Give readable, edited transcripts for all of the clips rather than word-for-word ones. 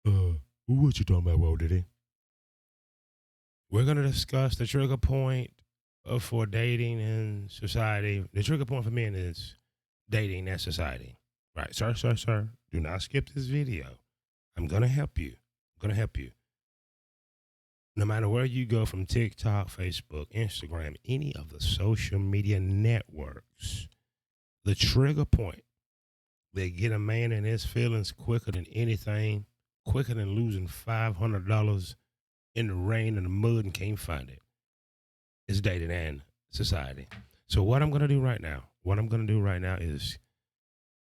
What you talking about, Walt Diddy? We're going to discuss the trigger point for dating in society. The trigger point for men is dating and society. Right, sir. Do not skip this video. I'm going to help you. I'm going to help you. No matter where you go from TikTok, Facebook, Instagram, any of the social media networks, the trigger point that get a man in his feelings quicker than anything, quicker than losing $500 in the rain and the mud and can't find it, is dating and society. So what I'm going to do right now is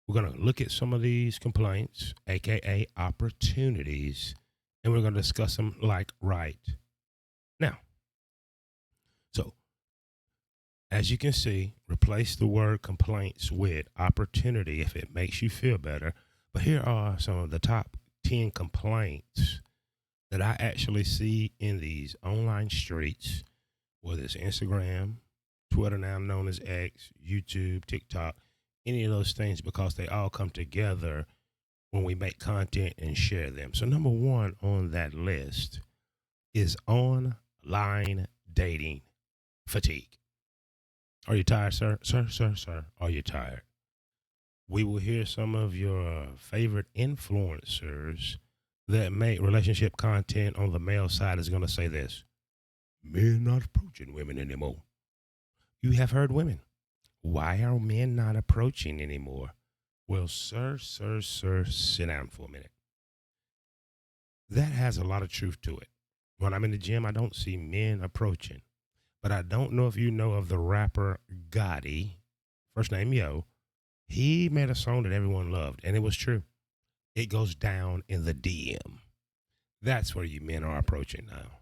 we're going to look at some of these complaints, aka opportunities, and we're going to discuss them like right now. So as you can see, replace the word complaints with opportunity if it makes you feel better. But here are some of the top 10 complaints that I actually see in these online streets, whether it's Instagram, Twitter, now known as X, YouTube, TikTok, any of those things, because they all come together when we make content and share them. So number one on that list is online dating fatigue. Are you tired, sir? Sir, are you tired? We will hear some of your favorite influencers that make relationship content on the male side is going to say this: men not approaching women anymore. You have heard women. Why are men not approaching anymore? Well, sir, sit down for a minute. That has a lot of truth to it. When I'm in the gym, I don't see men approaching. But I don't know if you know of the rapper Gotti, first name Yo. He made a song that everyone loved, and it was true. It goes down in the DM. That's where you men are approaching now.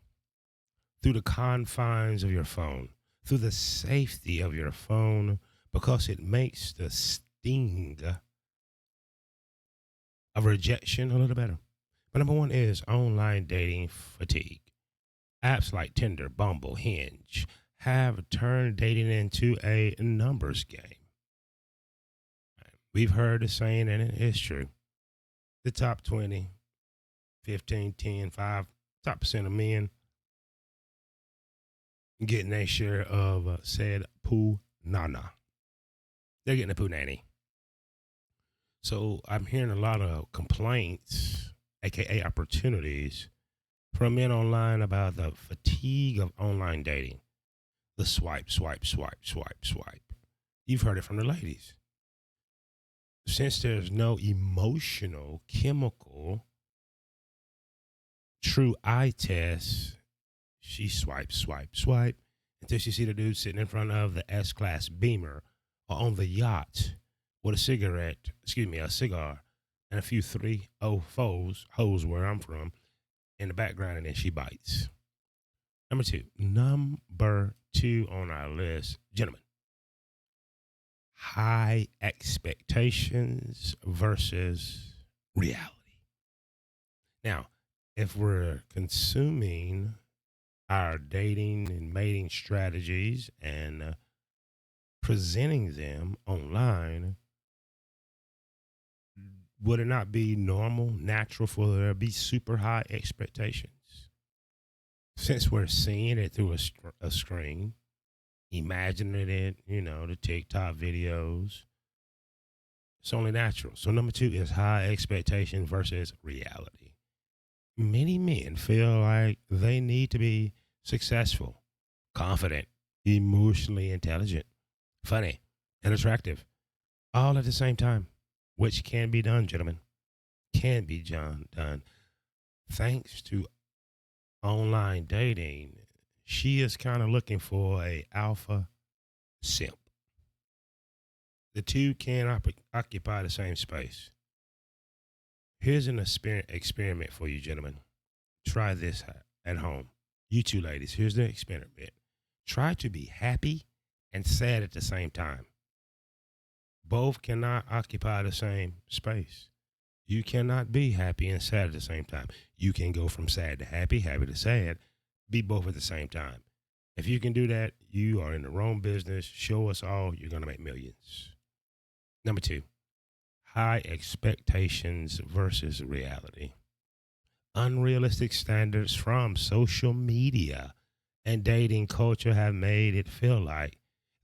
Through the confines of your phone, through the safety of your phone, because it makes the sting of rejection a little better. But number one is online dating fatigue. Apps like Tinder, Bumble, Hinge have turned dating into a numbers game. We've heard the saying, and it is true. The top 20, 15, 10, 5, top percent of men getting their share of said poo nana. They're getting a poo nanny. So I'm hearing a lot of complaints, aka opportunities, from men online about the fatigue of online dating. The swipe. You've heard it from the ladies. Since there's no emotional, chemical, true eye test, she swipes until she see the dude sitting in front of the S-Class Beamer or on the yacht with a cigar, and a few 304s, hoes where I'm from, in the background, and then she bites. Number two on our list, gentlemen, high expectations versus reality. Now, if we're consuming our dating and mating strategies and presenting them online, would it not be normal, natural for there to be super high expectations? Since we're seeing it through a screen, imagining it, the TikTok videos, it's only natural. So number two is high expectation versus reality. Many men feel like they need to be successful, confident, emotionally intelligent, funny, and attractive, all at the same time, which can be done, gentlemen. Can be done. Thanks to online dating, she is kind of looking for a alpha simp. The two can occupy the same space. Here's an experiment for you, gentlemen. Try this at home. You two ladies, here's the experiment. Try to be happy and sad at the same time. Both cannot occupy the same space. You cannot be happy and sad at the same time. You can go from sad to happy, happy to sad, be both at the same time. If you can do that, you are in the wrong business. Show us all, you're going to make millions. Number two, high expectations versus reality. Unrealistic standards from social media and dating culture have made it feel like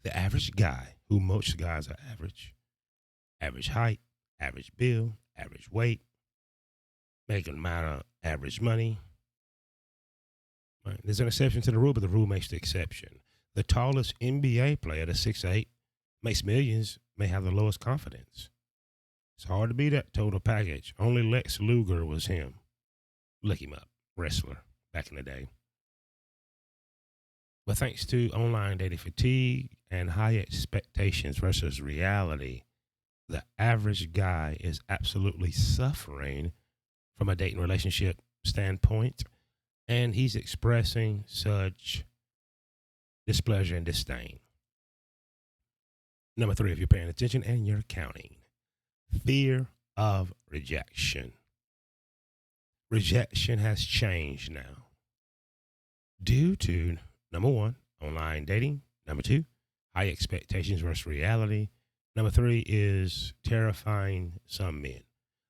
the average guy, who most guys are average height, average build, average weight, making amount of average money. Right? There's an exception to the rule, but the rule makes the exception. The tallest NBA player, the 6'8", makes millions, may have the lowest confidence. It's hard to beat that total package. Only Lex Luger was him. Look him up, wrestler back in the day. But thanks to online dating fatigue and high expectations versus reality, the average guy is absolutely suffering from a dating relationship standpoint, and he's expressing such displeasure and disdain. Number 3, if you're paying attention and you're counting, fear of rejection. Rejection has changed now due to, number 1, online dating. Number 2, high expectations versus reality. Number 3 is terrifying some men.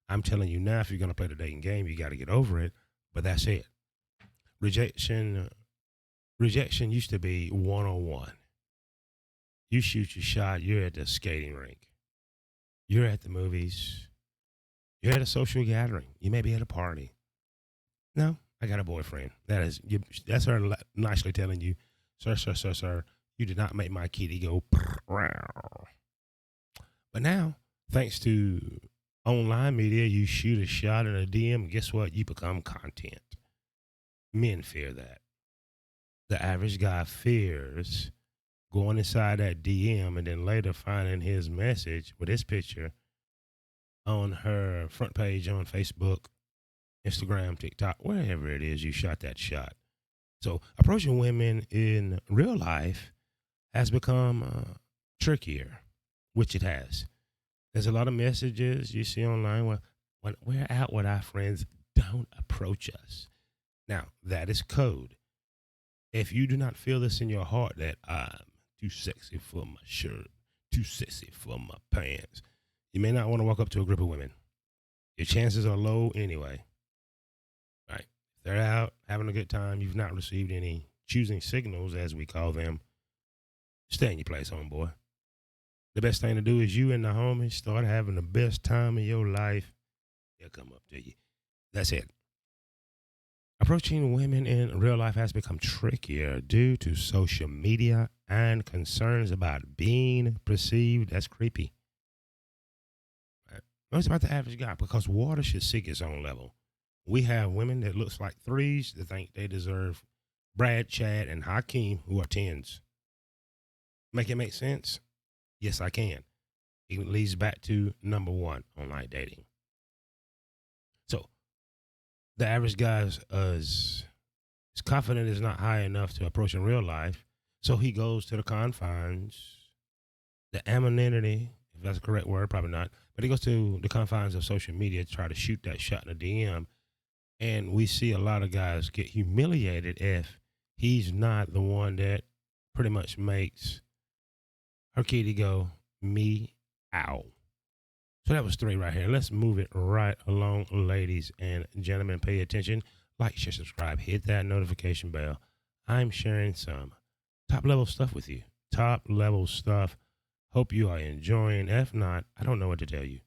I'm telling you now, if you're going to play the dating game, you got to get over it, but that's it. Rejection used to be one-on-one. You shoot your shot, you're at the skating rink. You're at the movies. You're at a social gathering. You may be at a party. No, I got a boyfriend. That's her nicely telling you, sir, you did not make my kitty go. But now, thanks to online media, you shoot a shot in a DM, and guess what? You become content. Men fear that. The average guy fears going inside that DM and then later finding his message with his picture on her front page on Facebook, Instagram, TikTok, wherever it is you shot that shot. So approaching women in real life has become trickier, which it has. There's a lot of messages you see online when we're out with our friends, don't approach us. Now, that is code. If you do not feel this in your heart that I'm too sexy for my shirt, too sexy for my pants, you may not want to walk up to a group of women. Your chances are low anyway. Right? If they're out having a good time, you've not received any choosing signals, as we call them, stay in your place, homeboy. The best thing to do is you and the homies start having the best time of your life. They'll come up to you. That's it. Approaching women in real life has become trickier due to social media and concerns about being perceived as creepy. Right? It's about the average guy, because water should seek its own level. We have women that looks like 3s that think they deserve Brad, Chad, and Hakeem, who are 10s. Make it make sense? Yes, I can. It leads back to number 1, online dating. So the average guy's his confidence is not high enough to approach in real life, so he goes to the confines, the anonymity, if that's the correct word, probably not, but he goes to the confines of social media to try to shoot that shot in a DM, and we see a lot of guys get humiliated if he's not the one that pretty much makes her kitty go, me, ow. So that was 3 right here. Let's move it right along, ladies and gentlemen. Pay attention. Like, share, subscribe. Hit that notification bell. I'm sharing some top-level stuff with you. Top-level stuff. Hope you are enjoying. If not, I don't know what to tell you.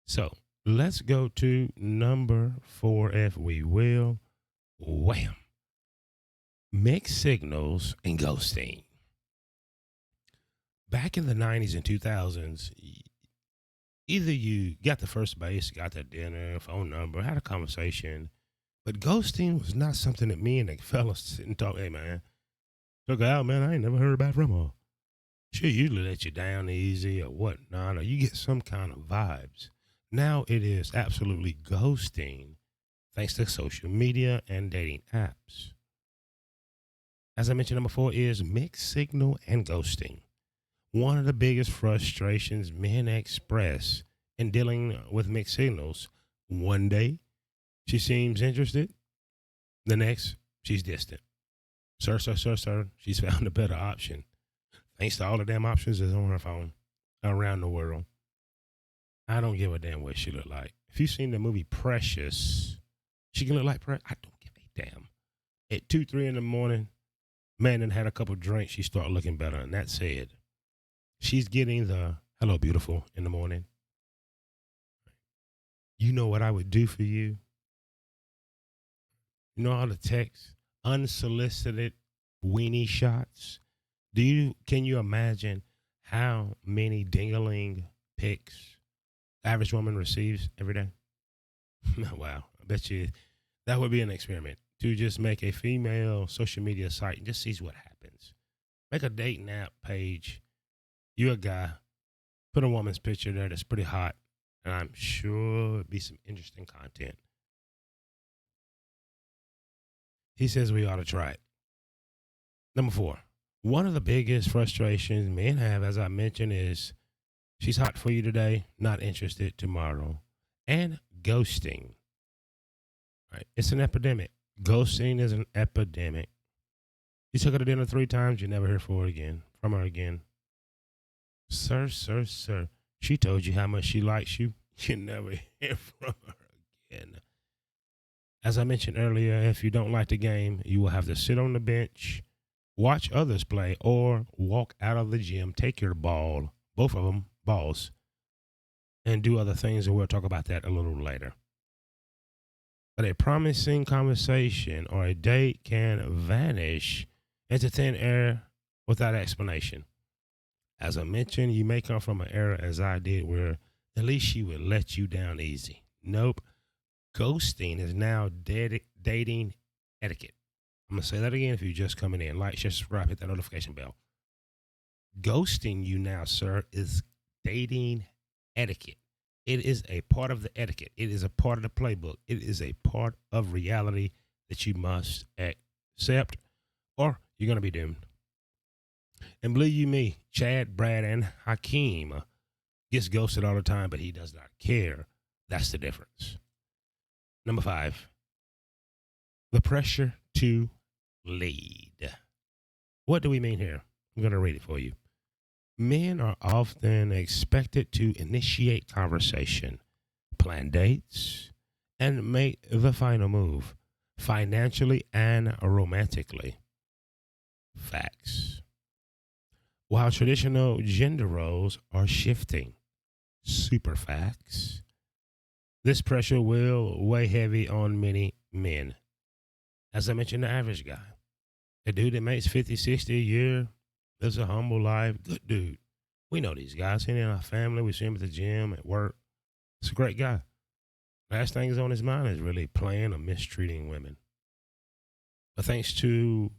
So let's go to number 4, if we will. Wham. Mixed signals and ghosting. Back in the 90s and 2000s, either you got the first base, got the dinner, phone number, had a conversation, but ghosting was not something that me and the fellas sit and talk, hey, man, took her out, man, I ain't never heard about from her. She usually let you down easy or whatnot, or you get some kind of vibes. Now it is absolutely ghosting thanks to social media and dating apps. As I mentioned, number 4 is mixed signal and ghosting. One of the biggest frustrations men express in dealing with mixed signals. One day, she seems interested. The next, she's distant. Sir, she's found a better option. Thanks to all the damn options that's on her phone around the world. I don't give a damn what she look like. If you've seen the movie Precious, She can look like Prince. I don't give a damn. At 2, 3 in the morning, man, and had a couple drinks, she start looking better. And that said, she's getting the hello, beautiful in the morning. You know what I would do for you? You know all the texts, unsolicited weenie shots. Can you imagine how many dingling pics average woman receives every day? Wow, I bet you that would be an experiment to just make a female social media site and just see what happens. Make a dating app page. You're a guy. Put a woman's picture there that's pretty hot, and I'm sure it'd be some interesting content. He says we ought to try it. Number 4. One of the biggest frustrations men have, as I mentioned, is she's hot for you today, not interested tomorrow. And ghosting. Right? It's an epidemic. Ghosting is an epidemic. You took her to dinner 3 times, you never hear from her again. Sir. She told you how much she likes you. You never hear from her again. As I mentioned earlier, if you don't like the game, you will have to sit on the bench, watch others play, or walk out of the gym, take your ball, both of them, balls, and do other things, and we'll talk about that a little later. But a promising conversation or a date can vanish into thin air without explanation. As I mentioned, you may come from an era, as I did, where at least she would let you down easy. Nope. Ghosting is now dating etiquette. I'm going to say that again if you're just coming in. Like, share, subscribe, hit that notification bell. Ghosting you now, sir, is dating etiquette. It is a part of the etiquette. It is a part of the playbook. It is a part of reality that you must accept, or you're going to be doomed. And believe you me, Chad, Brad, and Hakeem gets ghosted all the time, but he does not care. That's the difference. Number 5, the pressure to lead. What do we mean here? I'm going to read it for you. Men are often expected to initiate conversation, plan dates, and make the final move, financially and romantically. Facts. While traditional gender roles are shifting, super facts, this pressure will weigh heavy on many men. As I mentioned, the average guy, a dude that makes 50, 60 a year, lives a humble life, good dude. We know these guys. He's in our family. We see him at the gym, at work. It's a great guy. Last thing is on his mind is really playing or mistreating women. But thanks to,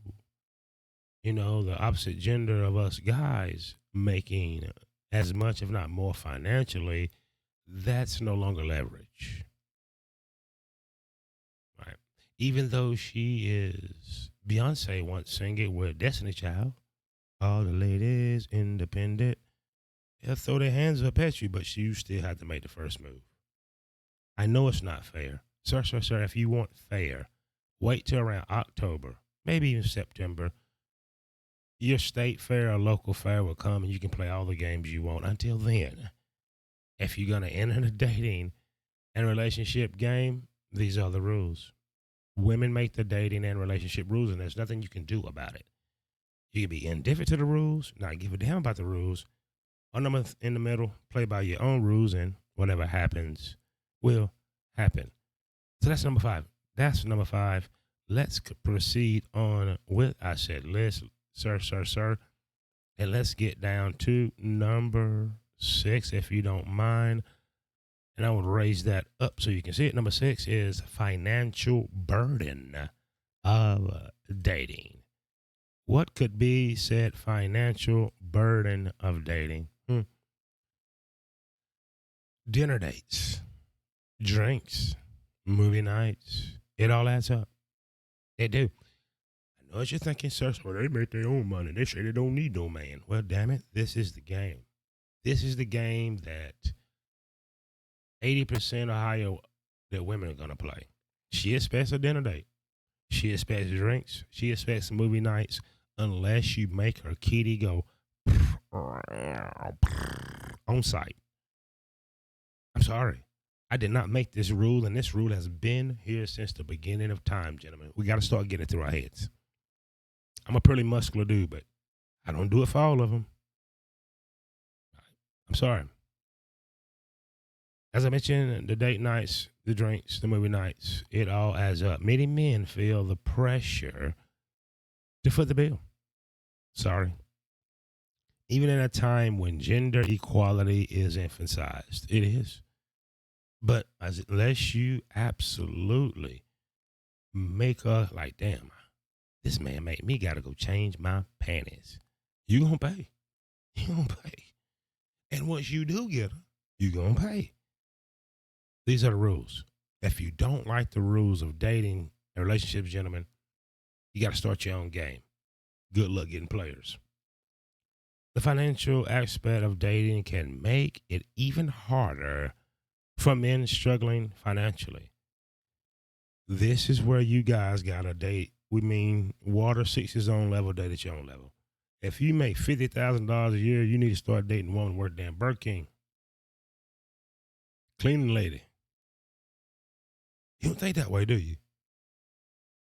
the opposite gender of us guys making as much, if not more financially, that's no longer leverage. Right. Even though she is, Beyonce once sang it with Destiny Child, all the ladies independent, they'll throw their hands up at you, but you still have to make the first move. I know it's not fair. Sir, if you want fair, wait till around October, maybe even September. Your state fair or local fair will come and you can play all the games you want. Until then, if you're going to enter the dating and relationship game, these are the rules. Women make the dating and relationship rules, and there's nothing you can do about it. You can be indifferent to the rules, not give a damn about the rules, or in the middle, play by your own rules, and whatever happens will happen. So that's number 5. Let's proceed on with, I said, sir, and let's get down to number 6, if you don't mind. And I would raise that up so you can see it. Number 6 is financial burden of dating. What could be said financial burden of dating? Dinner dates, drinks, movie nights. It all adds up. It do. I know what you're thinking, sir. Well, they make their own money. They say they don't need no man. Well, damn it. This is the game. This is the game that 80% or higher that women are going to play. She expects a dinner date. She expects drinks. She expects movie nights. Unless you make her kitty go on site. I'm sorry. I did not make this rule, and this rule has been here since the beginning of time, gentlemen. We got to start getting it through our heads. I'm a pretty muscular dude, but I don't do it for all of them. I'm sorry. As I mentioned, the date nights, the drinks, the movie nights, it all adds up. Many men feel the pressure to foot the bill. Sorry. Even in a time when gender equality is emphasized, it is. But unless you absolutely make a, like, damn, this man made me got to go change my panties, you going to pay. You going to pay. And once you do get her, you going to pay. These are the rules. If you don't like the rules of dating and relationships, gentlemen, you got to start your own game. Good luck getting players. The financial aspect of dating can make it even harder for men struggling financially. This is where you guys got to date. We mean water seeks its own level, date at your own level. If you make $50,000 a year, you need to start dating a woman worth damn Burger King. Cleaning lady. You don't think that way, do you?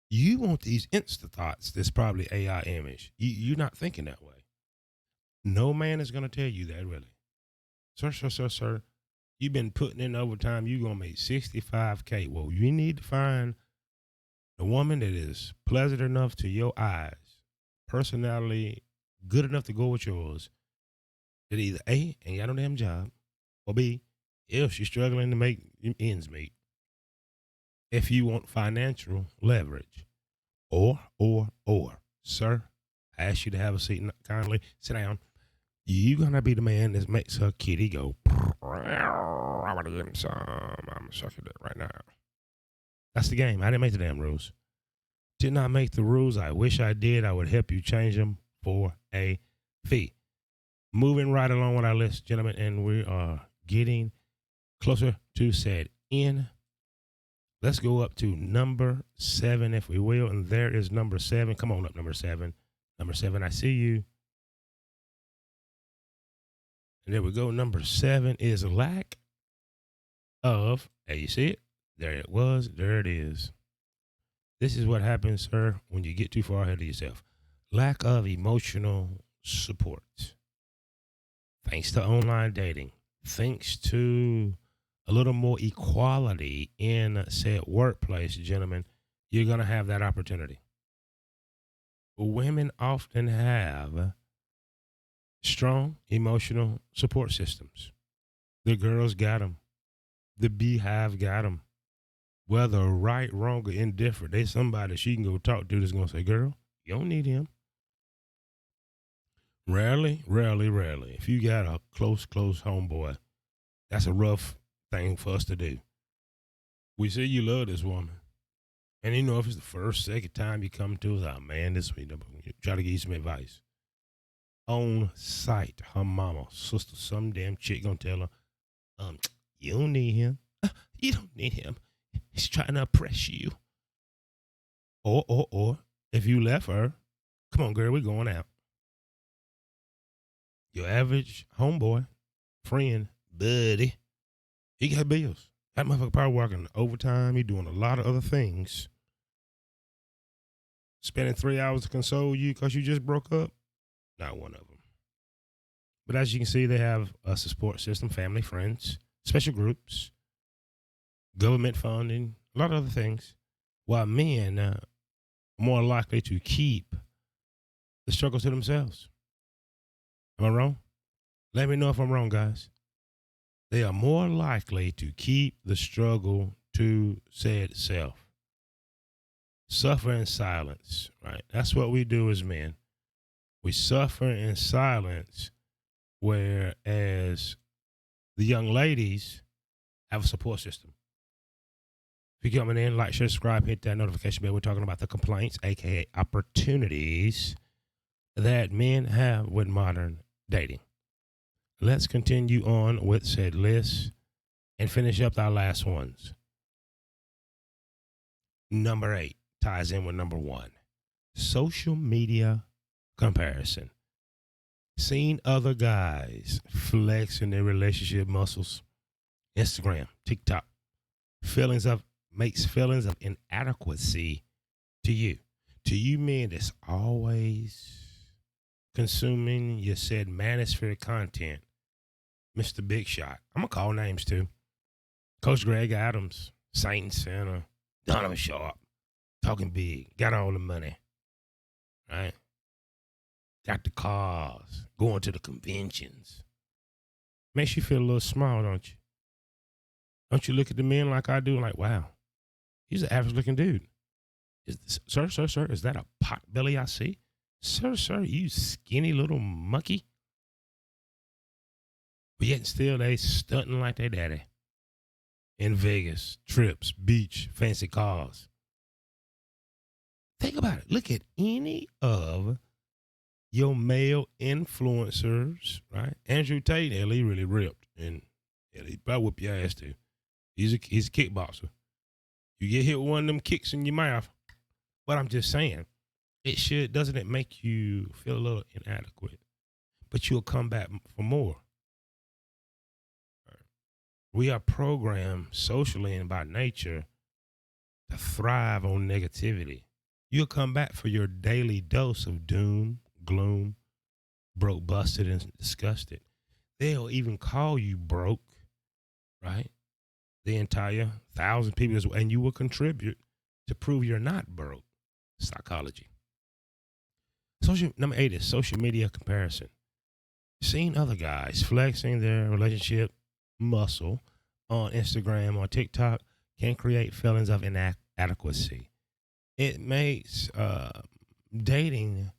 You want these Insta thoughts that's probably AI image. You're not thinking that way. No man is going to tell you that, really. Sir. You've been putting in overtime. You're going to make $65K. Well, you need to find a woman that is pleasant enough to your eyes, personality good enough to go with yours, that either A, ain't got no damn job, or B, if she's struggling to make ends meet. If you want financial leverage, or, sir, I ask you to have a seat, kindly sit down. You're going to be the man that makes her kitty go, I want to give him some. I'm sucking it right now. That's the game. I didn't make the damn rules. Did not make the rules. I wish I did. I would help you change them for a fee. Moving right along with our list, gentlemen, and we are getting closer to said end. Let's go up to number 7, if we will. And there is number 7. Come on up, number 7. Number 7, I see you. And there we go. Number 7 is lack of, hey, you see it? There it was. There it is. This is what happens, sir, when you get too far ahead of yourself. Lack of emotional support. Thanks to online dating. Thanks to a little more equality in said workplace, gentlemen, you're going to have that opportunity. Women often have strong emotional support systems. The girls got them. The beehive got them. Whether right, wrong, or indifferent, there's somebody she can go talk to that's going to say, girl, you don't need him. Rarely. If you got a close homeboy, that's a rough thing for us to do. We say you love this woman. And you know, if it's the first, second time you come to us, oh man, this week, try to give you some advice. On sight, her mama, sister, some damn chick gonna tell her, you don't need him. You don't need him. He's trying to oppress you. Or, if you left her, come on, girl, we're going out. Your average homeboy, friend, buddy, he got bills. That motherfucker probably working overtime. He doing a lot of other things. Spending 3 hours to console you because you just broke up? Not one of them. But as you can see, they have a support system, family, friends, special groups, government funding, a lot of other things. While men are more likely to keep the struggle to themselves. Am I wrong? Let me know if I'm wrong, guys. They are more likely to keep the struggle to said self. Suffer in silence, right? That's what we do as men. We suffer in silence, whereas the young ladies have a support system. If you're coming in, like, share, subscribe, hit that notification bell. We're talking about the complaints, a.k.a. opportunities that men have with modern dating. Let's continue on with said list and finish up our last ones. Number 8 ties in with number 1. Social media comparison. Seeing other guys flexing their relationship muscles, Instagram, TikTok. Makes feelings of inadequacy to you. To you men that's always consuming your said manosphere content, Mr. Big Shot. I'm gonna call names too. Coach Greg Adams, Saint Center, Donovan Sharp, talking big, got all the money, right? Got the cars, going to the conventions. Makes you feel a little small, don't you? Don't you look at the men like I do, like, wow, he's an average looking dude. Sir, is that a pot belly I see? Sir, you skinny little monkey. But yet still they stunting like their daddy. In Vegas, trips, beach, fancy cars. Think about it. Look at any of your male influencers, right? Andrew Tate, hell, he really ripped. And hell, he probably whoop your ass too. He's a kickboxer. You get hit with one of them kicks in your mouth. But I'm just saying, doesn't it make you feel a little inadequate? But you'll come back for more. We are programmed socially and by nature to thrive on negativity. You'll come back for your daily dose of doom, gloom, broke, busted, and disgusted. They'll even call you broke, right? The entire 1,000 people, and you will contribute to prove you're not broke. Psychology. Number 8 is social media comparison. Seeing other guys flexing their relationship muscle on Instagram or TikTok can create feelings of inadequacy. It makes dating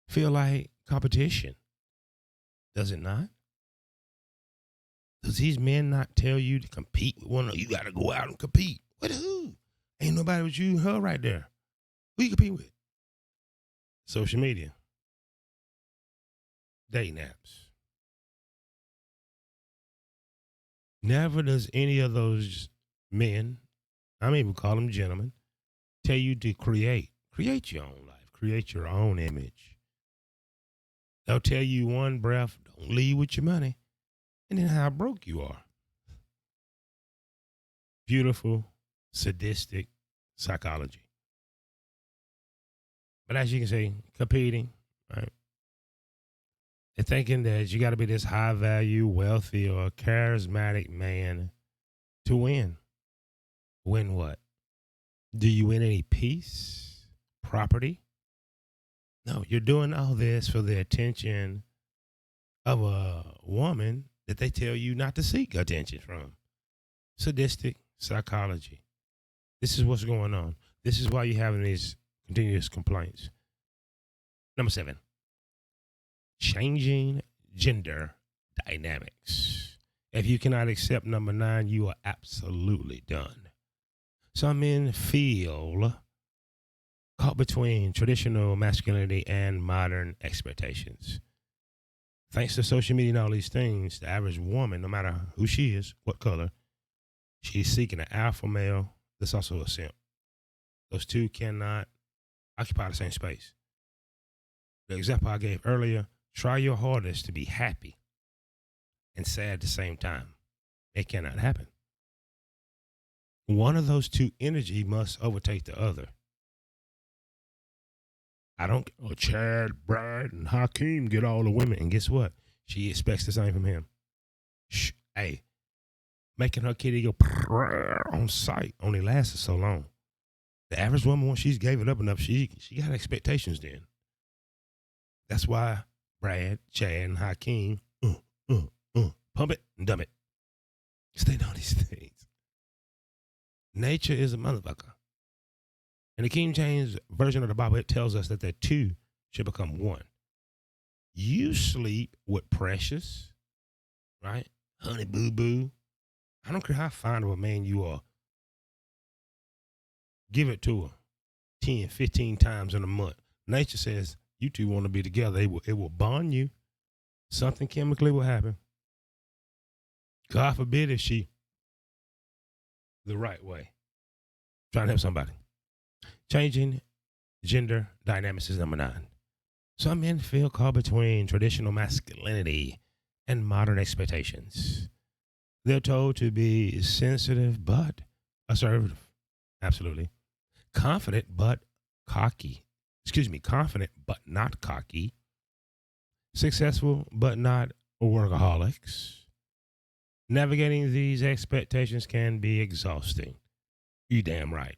feel like competition. Does it not? Does these men not tell you to compete with one another? You got to go out and compete. With who? Ain't nobody but you and her right there. Who you compete with? Social media. Dating apps. Never does any of those men, I'm even call them gentlemen, tell you to create your own life, create your own image. They'll tell you one breath, don't leave with your money, and then how broke you are. Beautiful, sadistic psychology. But as you can see, competing, right? And thinking that you got to be this high value, wealthy, or charismatic man to win. Win what? Do you win any peace, property? No, you're doing all this for the attention of a woman that they tell you not to seek attention from. Sadistic psychology. This is what's going on. This is why you're having these continuous complaints. Number 7. Changing gender dynamics. If you cannot accept number 9, you are absolutely done. Some men feel caught between traditional masculinity and modern expectations. Thanks to social media and all these things, the average woman, no matter who she is, what color, she's seeking an alpha male that's also a simp. Those two cannot occupy the same space. The example I gave earlier, try your hardest to be happy and sad at the same time. It cannot happen. One of those two energy must overtake the other. Chad, Brad, and Hakeem get all the women, and guess what? She expects the same from him. Hey, making her kitty go on sight only lasts so long. The average woman, once she's gave it up enough, she got expectations then. That's why Brad, Chad, and Hakeem, pump it and dump it. They know these things. Nature is a motherfucker. And the King James Version of the Bible, it tells us that the two should become one. You sleep with Precious, right? Honey Boo Boo. I don't care how fine of a man you are. Give it to her 10, 15 times in a month. Nature says you two want to be together. It will bond you. Something chemically will happen. God forbid if she the right way. Trying to help somebody. Changing gender dynamics is number 9. Some men feel caught between traditional masculinity and modern expectations. They're told to be sensitive but assertive. Absolutely. Confident but cocky. Excuse me, confident but not cocky. Successful but not workaholics. Navigating these expectations can be exhausting. You damn right.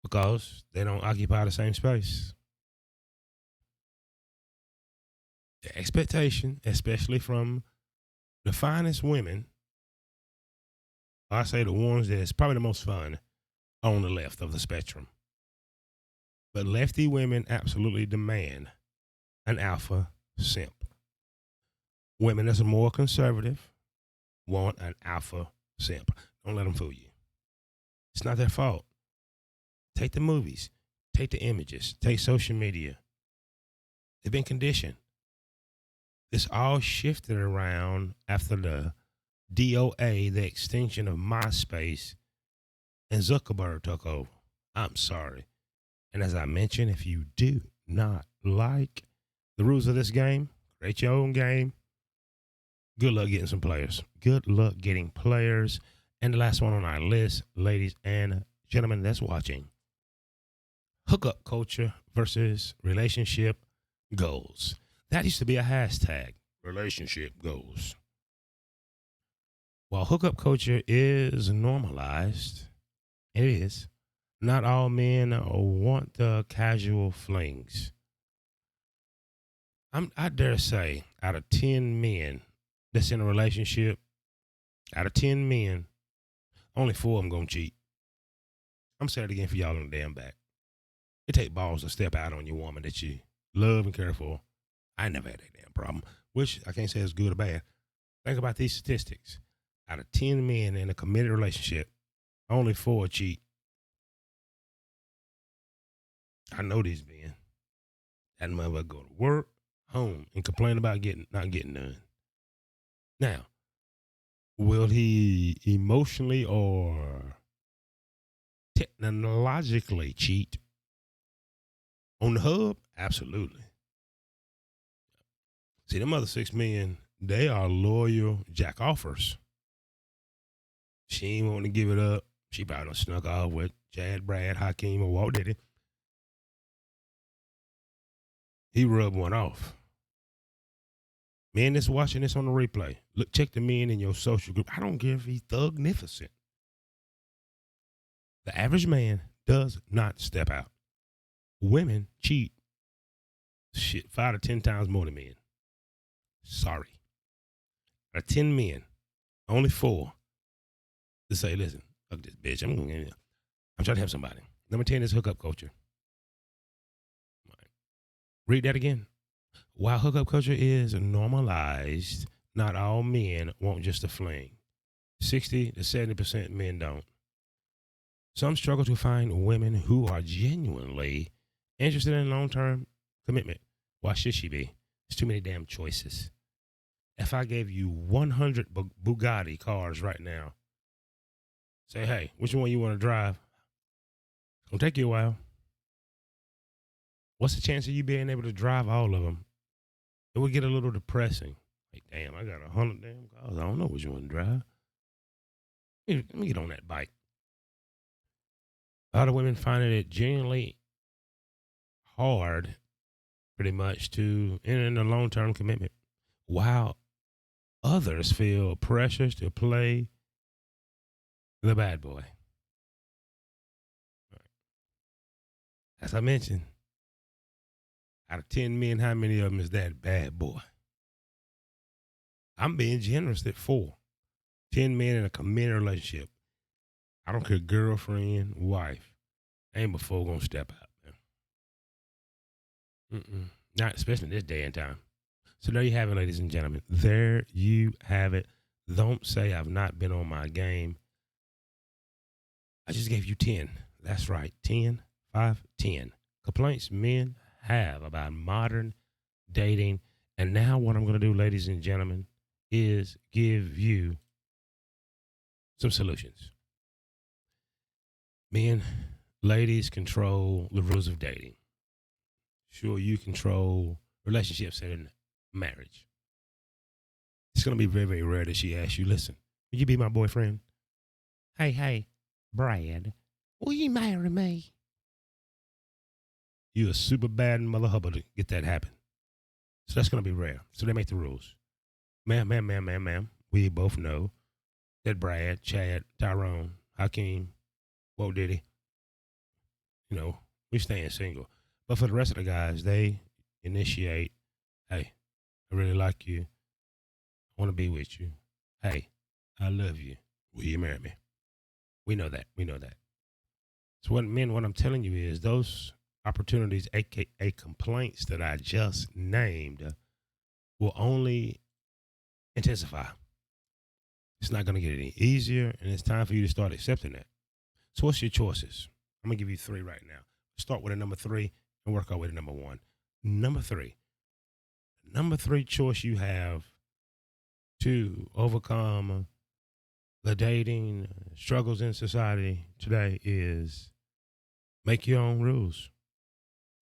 Because they don't occupy the same space. The expectation, especially from the finest women, I say the ones that's probably the most fun on the left of the spectrum. But lefty women absolutely demand an alpha simp. Women that's more conservative want an alpha simp. Don't let them fool you. It's not their fault. Take the movies, take the images, take social media. They've been conditioned. This all shifted around after the DOA, the extinction of MySpace, and Zuckerberg took over. I'm sorry. And as I mentioned, if you do not like the rules of this game, create your own game. Good luck getting some players. Good luck getting players. And the last one on our list, ladies and gentlemen that's watching, hookup culture versus relationship goals. That used to be a hashtag, relationship goals. While hookup culture is normalized, it is, not all men want the casual flings. I dare say, out of 10 men that's in a relationship, out of 10 men, only 4 of them gonna cheat. I'm saying it again for y'all on the damn back. It take balls to step out on your woman that you love and care for. I never had that damn problem, which I can't say is good or bad. Think about these statistics. Out of 10 men in a committed relationship, only 4 cheat. I know these men. That motherfucker go to work, home, and complain about not getting none. Now, will he emotionally or technologically cheat on the hub? Absolutely. See, them other 6 men, they are loyal jack offers. She ain't wanting to give it up. She probably done snuck off with Chad, Brad, Hakeem, or Walt Diddy. He rubbed one off. Men that's watching this on the replay, look, check the men in your social group. I don't care if he's thugnificent. The average man does not step out. Women cheat 5 to 10 times more than men. Sorry. Out of 10 men, only 4 to say, listen, fuck this bitch. I'm trying to have somebody. Number 10 is hookup culture. Right. Read that again. While hookup culture is normalized, not all men want just a fling. 60 to 70% men don't. Some struggle to find women who are genuinely interested in long-term commitment. Why should she be? There's too many damn choices. If I gave you 100 Bugatti cars right now, say, hey, which one you want to drive? It's going to take you a while. What's the chance of you being able to drive all of them? It would get a little depressing. Like, damn, I got 100 damn cars. I don't know which one to drive. Let me get on that bike. A lot of women find it genuinely hard, pretty much, to enter into long-term commitment, while others feel pressures to play the bad boy. As I mentioned, out of 10 men, how many of them is that bad boy? I'm being generous at 4. 10 men in a committed relationship. I don't care, girlfriend, wife. Ain't before gonna step out, man. Not especially this day and time. So there you have it, ladies and gentlemen. There you have it. Don't say I've not been on my game. I just gave you 10. That's right. 10, 5, 10 complaints men have about modern dating. And now what I'm going to do, ladies and gentlemen, is give you some solutions. Men, ladies control the rules of dating. Sure, you control relationships and marriage. It's going to be very, very rare that she asks you, listen, Will you be my boyfriend? Hey, Brad, will you marry me? You a super bad mother hubba to get that happen. So that's going to be rare. So they make the rules. Ma'am. We both know that Brad, Chad, Tyrone, Hakeem, Whoa Diddy, we staying single. But for the rest of the guys, they initiate, hey, I really like you. I want to be with you. Hey, I love you. Will you marry me? We know that. So what I'm telling you is those opportunities, aka complaints that I just named, will only intensify. It's not going to get any easier, and it's time for you to start accepting that. So what's your choices? I'm going to give you 3 right now. Start with a number 3 and work our way to number 1. Number 3. Number 3 choice you have to overcome the dating struggles in society today is make your own rules.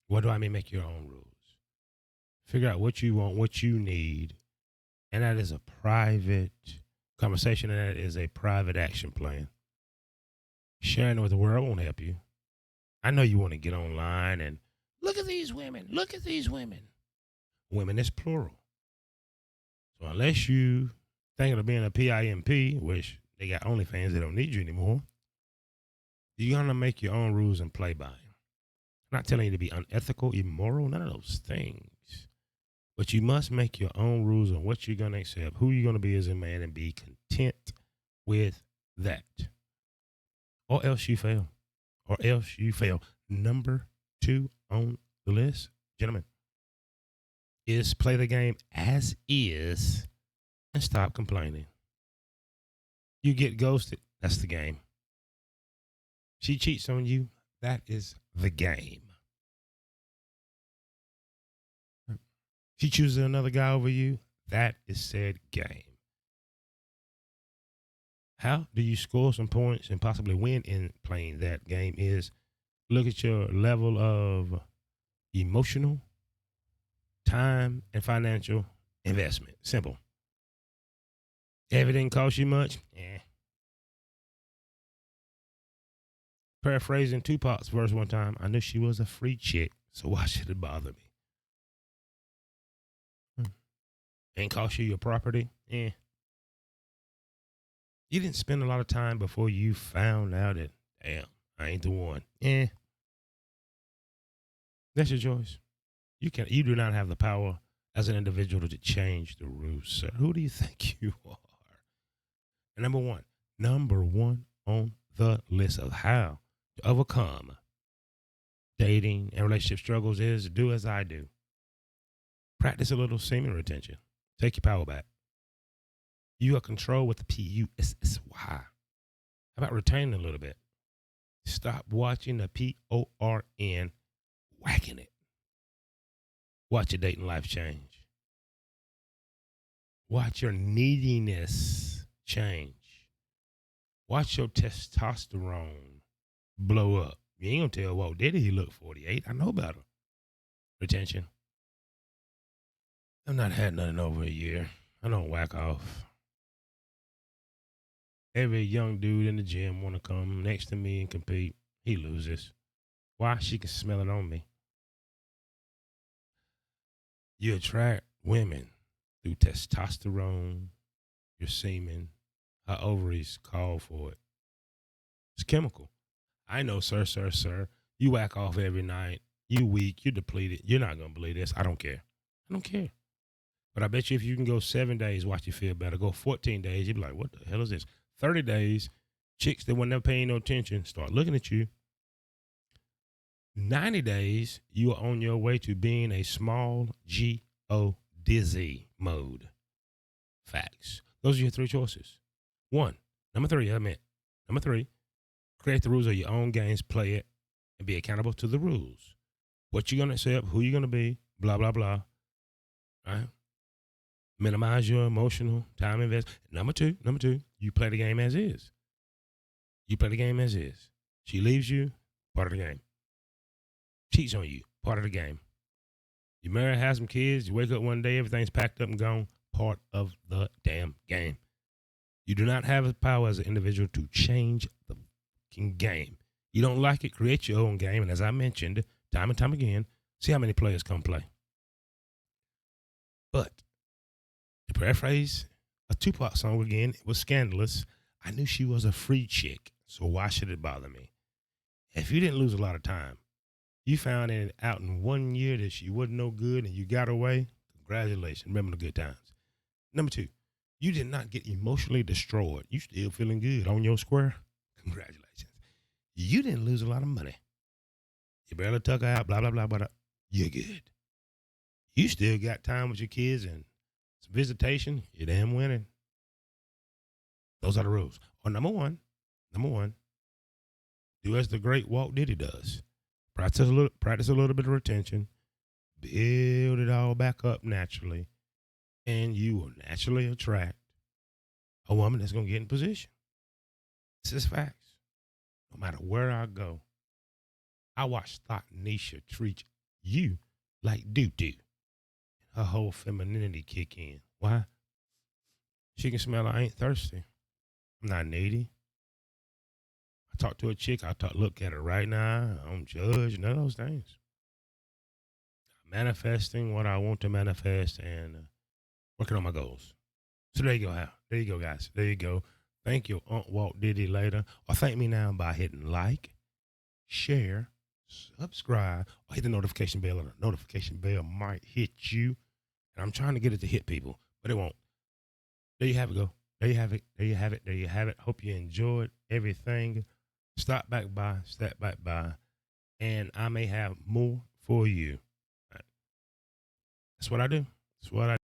What do I mean make your own rules? Figure out what you want, what you need, and that is a private conversation, and that is a private action plan. Sharing it with the world won't help you. I know you want to get online and look at these women. Women is plural. So unless you thinking of being a PIMP, which they got OnlyFans, they don't need you anymore, you're going to make your own rules and play by them. I'm not telling you to be unethical, immoral, none of those things. But you must make your own rules on what you're going to accept, who you're going to be as a man, and be content with that. Or else you fail. Number 2 on the list, gentlemen, is play the game as is and stop complaining. You get ghosted, that's the game. She cheats on you, that is the game. She chooses another guy over you, that is said game. How do you score some points and possibly win in playing that game is look at your level of emotional, time, and financial investment. Simple. Everything costs you much? Paraphrasing Tupac's verse one time, I knew she was a free chick, so why should it bother me? Ain't cost you your property? You didn't spend a lot of time before you found out that, damn, I ain't the one. That's your choice. You do not have the power as an individual to change the rules, sir. Who do you think you are? And number one on the list of how to overcome dating and relationship struggles is do as I do. Practice a little semen retention. Take your power back. You are controlled with the PUSSY. How about retaining a little bit? Stop watching the PORN, whacking it. Watch your dating life change. Watch your neediness change. Watch your testosterone blow up. You ain't gonna tell Whoa Diddy he look 48. I know better. Retention. I've not had nothing over a year. I don't whack off. Every young dude in the gym want to come next to me and compete. He loses. Why? She can smell it on me. You attract women through testosterone, your semen, her ovaries call for it. It's chemical. I know, sir. You whack off every night. You weak. You're depleted. You're not going to believe this. I don't care. But I bet you if you can go 7 days, watch you feel better. Go 14 days, you'll be like, what the hell is this? 30 days, chicks that were never paying no attention start looking at you. 90 days, you are on your way to being a small G-O dizzy mode. Facts. Those are your 3 choices. Number three, create the rules of your own games, play it, and be accountable to the rules. What you're going to accept, who you're going to be, blah, blah, blah. All right? Minimize your emotional time investment. Number two, you play the game as is. She leaves you, part of the game. Cheats on you, part of the game. You marry, have some kids, you wake up one day, everything's packed up and gone, part of the damn game. You do not have the power as an individual to change the fucking game. You don't like it, create your own game. And as I mentioned time and time again, see how many players come play. But to paraphrase a Tupac song again, it was scandalous. I knew she was a free chick, so why should it bother me? If you didn't lose a lot of time, you found it out in 1 year that she wasn't no good and you got away, congratulations. Remember the good times. Number 2, you did not get emotionally destroyed. You still feeling good on your square? Congratulations. You didn't lose a lot of money. You barely took her out, blah, blah, blah, blah. You're good. You still got time with your kids and some visitation. You're damn winning. Those are the rules. Or number one, do as the great Walt Diddy does. Practice a little bit of retention. Build it all back up naturally. And you will naturally attract a woman that's going to get in position. This is facts. No matter where I go, I watch Thought Nisha treat you like doo-doo. Her whole femininity kick in. Why? She can smell I ain't thirsty. I'm not needy. I talk to a chick, look at her right now. I don't judge, none of those things. Manifesting what I want to manifest and working on my goals. So there you go, Hal. There you go, guys. There you go. Thank your Aunt Walt Diddy later. Or thank me now by hitting like, share, subscribe, or hit the notification bell. And the notification bell might hit you. And I'm trying to get it to hit people, but it won't. There you have it, go. There you have it. There you have it. There you have it. Hope you enjoyed everything. Stop back by, step back by, and I may have more for you. That's what I do. That's what I